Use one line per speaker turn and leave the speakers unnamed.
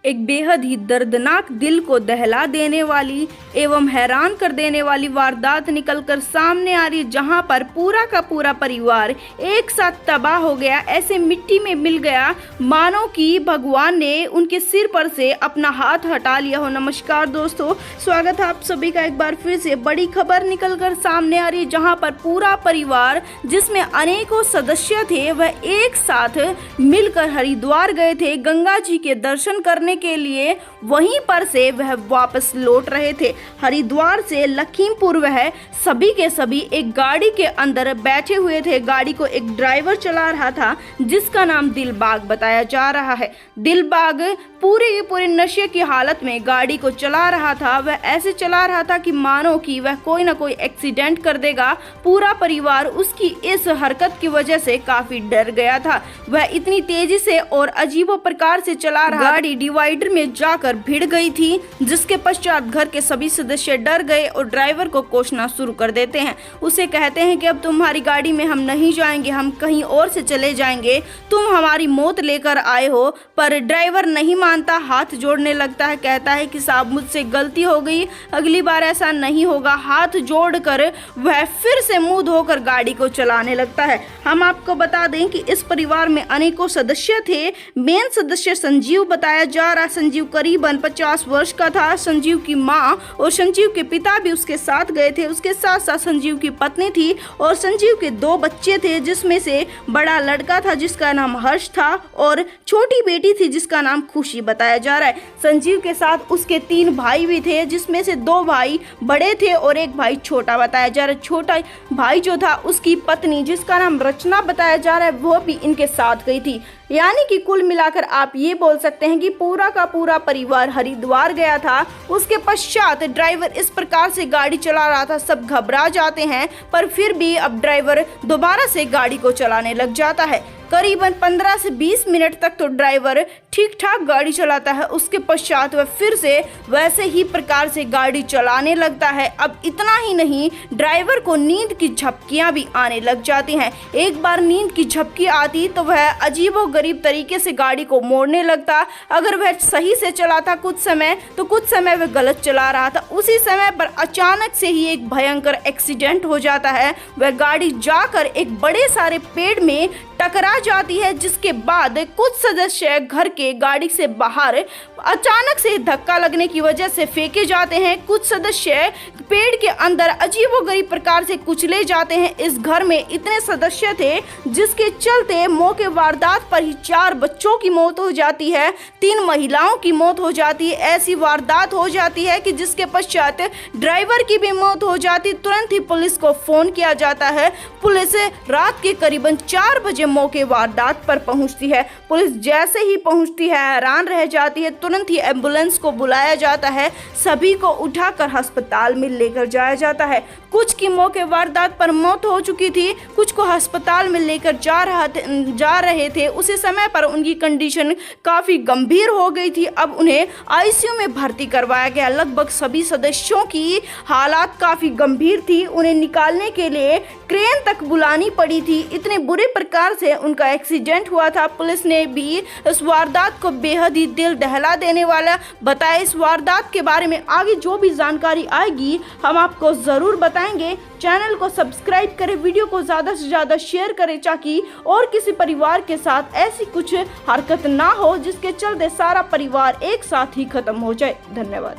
एक बेहद ही दर्दनाक, दिल को दहला देने वाली एवं हैरान कर देने वाली वारदात निकलकर सामने आ रही है, जहां पर पूरा का पूरा परिवार एक साथ तबाह हो गया, ऐसे मिट्टी में मिल गया मानो कि भगवान ने उनके सिर पर से अपना हाथ हटा लिया हो। नमस्कार दोस्तों, स्वागत है आप सभी का एक बार फिर से। बड़ी खबर निकलकर सामने आ रही है, जहां पर पूरा परिवार जिसमें अनेकों सदस्य थे वह एक साथ मिलकर हरिद्वार गए थे गंगा जी के दर्शन करने के लिए। वहीं पर से वह वापस लौट रहे थे। हरिद्वार से लखीमपुर वह सभी के सभी एक गाड़ी के अंदर बैठे हुए थे। गाड़ी को एक ड्राइवर चला रहा था जिसका नाम दिलबाग बताया जा रहा है। दिलबाग पूरे नशे की हालत में गाड़ी को चला रहा था। वह ऐसे चला रहा था कि मानो कि वह कोई ना कोई एक्सीडेंट कर देगा। पूरा परिवार उसकी इस हरकत की वजह से काफी डर गया था। वह इतनी तेजी से और अजीबो प्रकार से चला रहा, गाड़ी डिवाइडर में जाकर भिड़ गई थी, जिसके पश्चात घर के सभी सदस्य डर गए और ड्राइवर को कोसना शुरू कर देते हैं। उसे कहते हैं कि अब तुम्हारी गाड़ी में हम नहीं जाएंगे, हम कहीं और से चले जाएंगे, तुम हमारी मौत लेकर आए हो। पर ड्राइवर नहीं मानता, हाथ जोड़ने लगता है, कहता है कि साहब मुझसे गलती हो गई, अगली बार ऐसा नहीं होगा। हाथ जोड़कर वह फिर से मुंह धोकर गाड़ी को चलाने लगता है। हम आपको बता दें कि इस परिवार में अनेकों सदस्य थे। मेन सदस्य संजीव बताया जा रहा। संजीव करीबन 50 वर्ष का था। संजीव की माँ और संजीव के पिता भी उसके साथ गए थे। उसके साथ साथ संजीव की पत्नी थी और संजीव के 2 बच्चे थे, जिसमें से बड़ा लड़का था जिसका नाम हर्ष था और छोटी बेटी थी जिसका नाम खुशी बताया जा रहा है। संजीव के साथ उसके 3 भाई भी थे, जिसमें से 2 भाई बड़े थे और एक भाई छोटा बताया जा रहा है। छोटा भाई जो था उसकी पत्नी जिसका नाम रचना बताया जा रहा है, वो भी इनके साथ गई थी। यानी कि कुल मिलाकर आप ये बोल सकते हैं कि पूरा का पूरा परिवार हरिद्वार गया था। उसके पश्चात ड्राइवर इस प्रकार से गाड़ी चला रहा था, सब घबरा जाते हैं, पर फिर भी अब ड्राइवर दोबारा से गाड़ी को चलाने लग जाता है। करीबन 15 से 20 मिनट तक तो ड्राइवर ठीक ठाक गाड़ी चलाता है। उसके पश्चात वह फिर से वैसे ही प्रकार से गाड़ी चलाने लगता है। अब इतना ही नहीं, ड्राइवर को नींद की झपकियां भी आने लग जाती हैं। एक बार नींद की झपकी आती तो वह अजीबोगरीब तरीके से गाड़ी को मोड़ने लगता। अगर वह सही से चलाता कुछ समय, तो कुछ समय वह गलत चला रहा था। उसी समय पर अचानक से ही एक भयंकर एक्सीडेंट हो जाता है। वह गाड़ी जाकर एक बड़े सारे पेड़ में टकरा जाती है, जिसके बाद कुछ सदस्य घर के गाड़ी से बाहर अचानक से धक्का लगने की वजह से फेंके जाते हैं। कुछ सदस्य पेड़ के अंदर अजीबोगरीब प्रकार से कुचले जाते हैं। इस घर में इतने सदस्य थे जिसके चलते मौके वारदात पर ही 4 बच्चों की मौत हो जाती है, 3 महिलाओं की मौत हो जाती है। ऐसी वारदात हो जाती है कि जिसके पश्चात ड्राइवर की भी मौत हो जाती। तुरंत ही पुलिस को फोन किया जाता है। पुलिस रात के करीबन 4 बजे मौके वारदात पर पहुंचती है। पुलिस जैसे ही पहुंचती है हैरान रह जाती है। तुरंत ही एम्बुलेंस को बुलाया जाता है। सभी को उठाकर अस्पताल में लेकर जाया जाता है। कुछ की मौके वारदात पर मौत हो चुकी थी, कुछ को अस्पताल में लेकर जा रहे थे। उसी समय पर उनकी कंडीशन काफी गंभीर हो गई थी। अब उन्हें आईसीयू में भर्ती करवाया गया। लगभग सभी सदस्यों की हालात काफी गंभीर थी। उन्हें निकालने के लिए क्रेन तक बुलानी पड़ी थी। इतने बुरे प्रकार से उनका एक्सीडेंट हुआ था। पुलिस ने भी इस वारदात को बेहद ही दिल दहला देने वाला बताया। इस वारदात के बारे में आगे जो भी जानकारी आएगी हम आपको जरूर बताएंगे। चैनल को सब्सक्राइब करें, वीडियो को ज़्यादा से ज़्यादा शेयर करें, ताकि और किसी परिवार के साथ ऐसी कुछ हरकत ना हो जिसके चलते सारा परिवार एक साथ ही खत्म हो जाए। धन्यवाद।